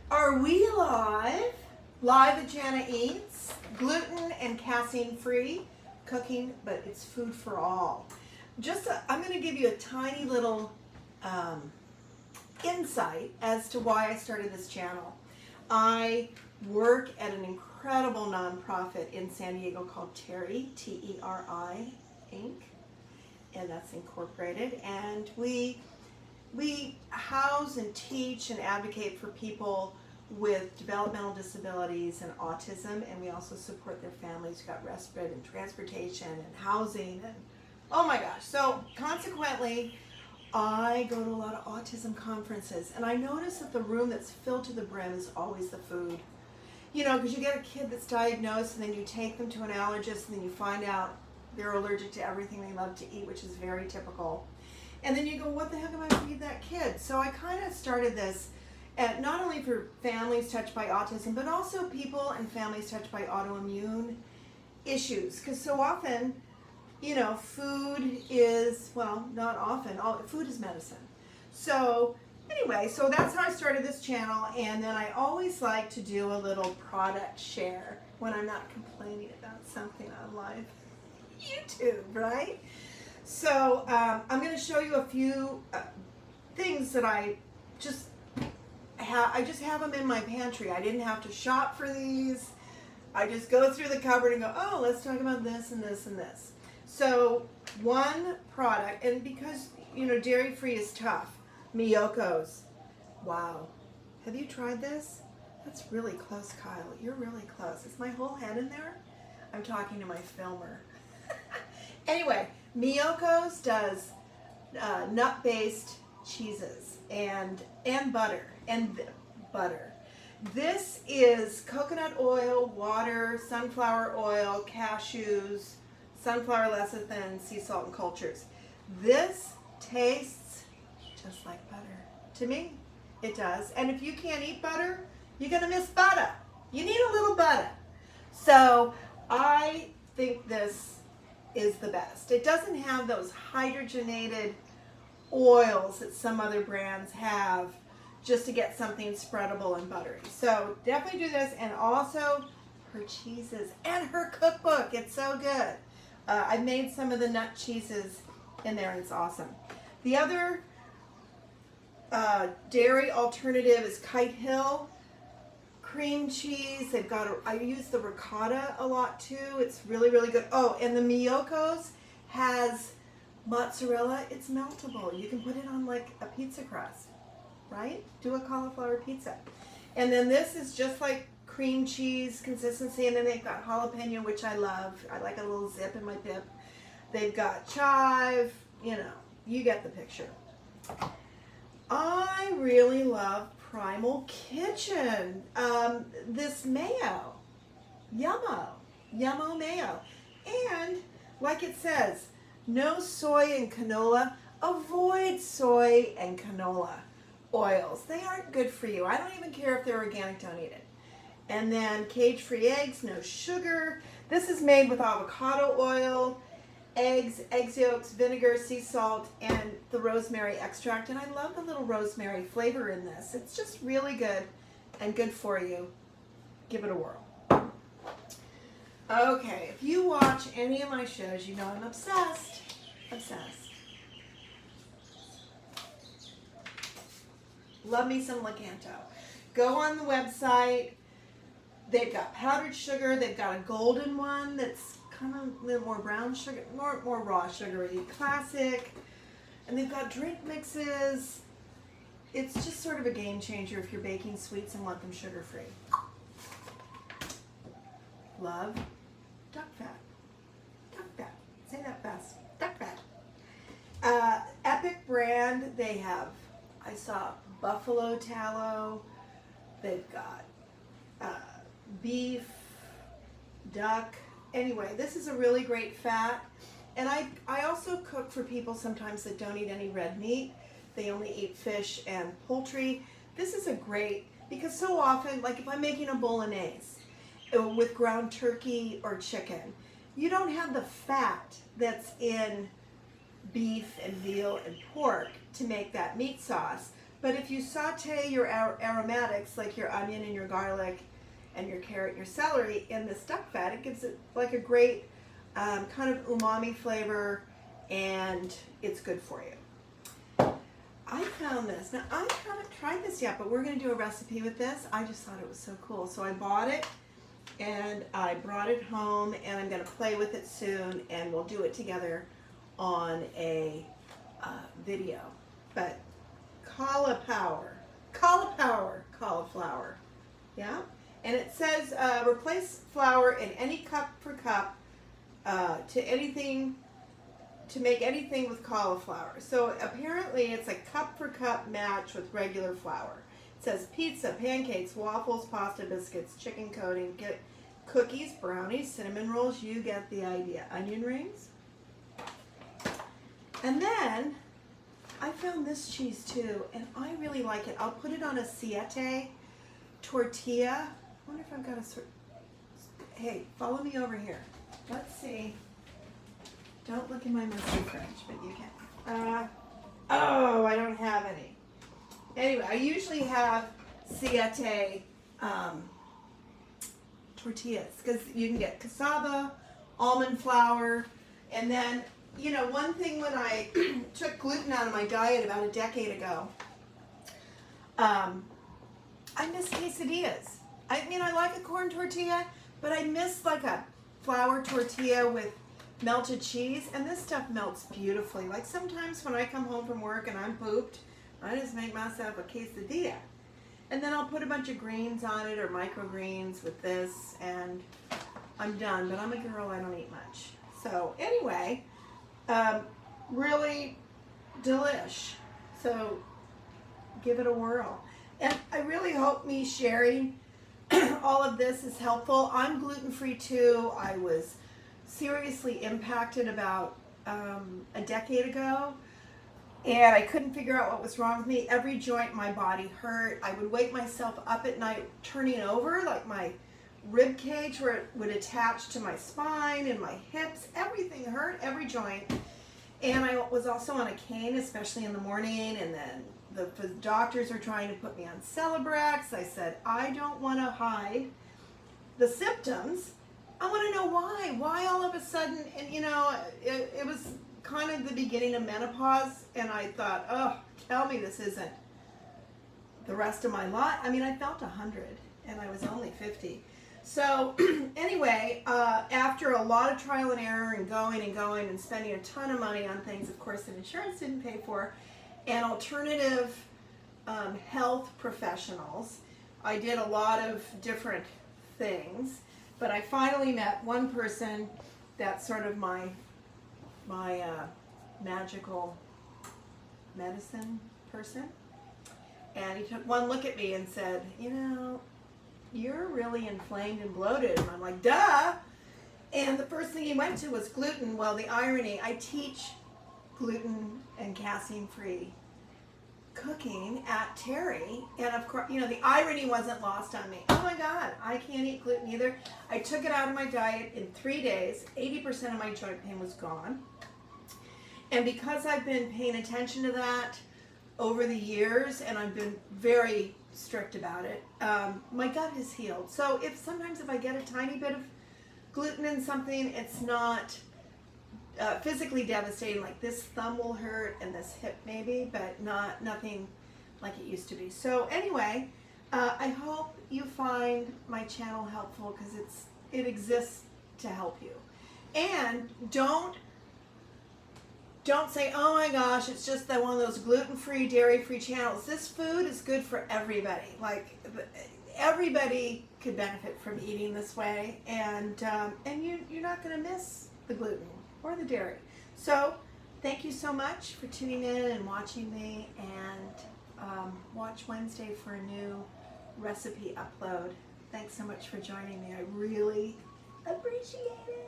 Are we live? Live at Jana Eats, gluten and casein free cooking, but it's food for all. I'm going to give you a tiny little insight as to why I started this channel. I work at an incredible nonprofit in San Diego called TERI, T-E-R-I, Inc., and that's incorporated, and we house and teach and advocate for people with developmental disabilities and autism, and we also support their families who got respite and transportation and housing, and oh my gosh. So consequently, I go to a lot of autism conferences, and I notice that the room that's filled to the brim is always the food. You know, because you get a kid that's diagnosed, and then you take them to an allergist, and then you find out they're allergic to everything they love to eat, which is very typical. And then you go, what the heck am I going to feed that kid? So I kind of started this not only for families touched by autism, but also people and families touched by autoimmune issues. Because so often, you know, food is, well, not often, food is medicine. So anyway, so that's how I started this channel. And then I always like to do a little product share when I'm not complaining about something on live YouTube, right? So I'm going to show you a few things that I just have them in my pantry. I didn't have to shop for these. I just go through the cupboard and go, oh, let's talk about this and this and this. So one product, and because, you know, dairy-free is tough, Miyoko's. Wow. Have you tried this? That's really close, Kyle. You're really close. Is my whole head in there? I'm talking to my filmer. Anyway, Miyoko's does nut-based cheeses and butter. This is coconut oil, water, sunflower oil, cashews, sunflower lecithin, sea salt, and cultures. This tastes just like butter. To me, it does. And if you can't eat butter, you're going to miss butter. You need a little butter. So I think this is the best. It doesn't have those hydrogenated oils that some other brands have just to get something spreadable and buttery. So definitely do this, and also her cheeses and her cookbook. It's so good. I made some of the nut cheeses in there, and it's awesome. The other dairy alternative is Kite Hill cream cheese. They've got I use the ricotta a lot too. It's really, really good. Oh, and the Miyoko's has mozzarella. It's meltable. You can put it on like a pizza crust, right? Do a cauliflower pizza. And then this is just like cream cheese consistency, and then they've got jalapeno, which I love. I like a little zip in my dip. They've got chive, you know, you get the picture. I really love Primal Kitchen. This mayo, Yummo mayo. And like it says, no soy and canola. Avoid soy and canola oils. They aren't good for you. I don't even care if they're organic, don't eat it. And then cage-free eggs, no sugar. This is made with avocado oil, eggs, egg yolks, vinegar, sea salt, and the rosemary extract. And I love the little rosemary flavor in this. It's just really good and good for you. Give it a whirl. Okay, if you watch any of my shows, you know I'm obsessed. Obsessed. Love me some Lakanto. Go on the website. They've got powdered sugar. They've got a golden one that's kind of a little more brown sugar, more raw sugary, classic. And they've got drink mixes. It's just sort of a game changer if you're baking sweets and want them sugar-free. Love duck fat. Duck fat. Say that fast. Duck fat. Epic brand. They have, I saw buffalo tallow. They've got beef, duck. Anyway, this is a really great fat. And I also cook for people sometimes that don't eat any red meat. They only eat fish and poultry. This is a great, because so often, like if I'm making a bolognese with ground turkey or chicken, you don't have the fat that's in beef and veal and pork to make that meat sauce. But if you saute your aromatics, like your onion and your garlic and your carrot and your celery in this duck fat, it gives it like a great kind of umami flavor, and it's good for you. I found this. Now, I haven't tried this yet, but we're going to do a recipe with this. I just thought it was so cool. So I bought it, and I brought it home, and I'm going to play with it soon, and we'll do it together on a video. But cauliflower, yeah? And it says replace flour in any cup for cup to make anything with cauliflower. So apparently it's a cup for cup match with regular flour. It says pizza, pancakes, waffles, pasta, biscuits, chicken coating, get cookies, brownies, cinnamon rolls, you get the idea. Onion rings. And then I found this cheese too, and I really like it. I'll put it on a siete tortilla. I wonder if I've got a hey, follow me over here. Let's see. Don't look in my messy fridge, but you can. Oh, I don't have any. Anyway, I usually have siete tortillas because you can get cassava, almond flour, and then, you know, one thing when I took gluten out of my diet about a decade ago, I miss quesadillas. I mean, I like a corn tortilla, but I miss like a flour tortilla with melted cheese, and this stuff melts beautifully. Like sometimes when I come home from work and I'm pooped, I just make myself a quesadilla. And then I'll put a bunch of greens on it or microgreens with this, and I'm done. But I'm a girl, I don't eat much. So anyway, really delish. So give it a whirl. And I really hope me sharing all of this is helpful. I'm gluten-free too. I was seriously impacted about a decade ago, and I couldn't figure out what was wrong with me. Every joint in my body hurt. I would wake myself up at night turning over, like my rib cage where it would attach to my spine and my hips. Everything hurt, every joint. And I was also on a cane, especially in the morning, and then the doctors are trying to put me on Celebrex. I said, I don't want to hide the symptoms. I want to know why. Why all of a sudden, and you know, it was kind of the beginning of menopause, and I thought, oh, tell me this isn't the rest of my life. I mean, I felt 100, and I was only 50. So anyway, after a lot of trial and error and going and spending a ton of money on things, of course, that insurance didn't pay for, and alternative health professionals, I did a lot of different things. But I finally met one person that's sort of my magical medicine person. And he took one look at me and said, you know, you're really inflamed and bloated. And I'm like, duh! And the first thing he went to was gluten. Well, the irony, I teach gluten and casein-free cooking at Terry, and of course, you know, the irony wasn't lost on me. Oh my God, I can't eat gluten either. I took it out of my diet in 3 days. 80% of my joint pain was gone. And because I've been paying attention to that over the years, and I've been very strict about it, my gut has healed. So sometimes if I get a tiny bit of gluten in something, it's not physically devastating. Like this thumb will hurt and this hip maybe, but nothing like it used to be. So anyway, I hope you find my channel helpful because it exists to help you. And don't say, oh my gosh, it's just one of those gluten-free, dairy-free channels. This food is good for everybody. Like everybody could benefit from eating this way, and you're not going to miss the gluten or the dairy. So thank you so much for tuning in and watching me, and watch Wednesday for a new recipe upload. Thanks so much for joining me. I really appreciate it.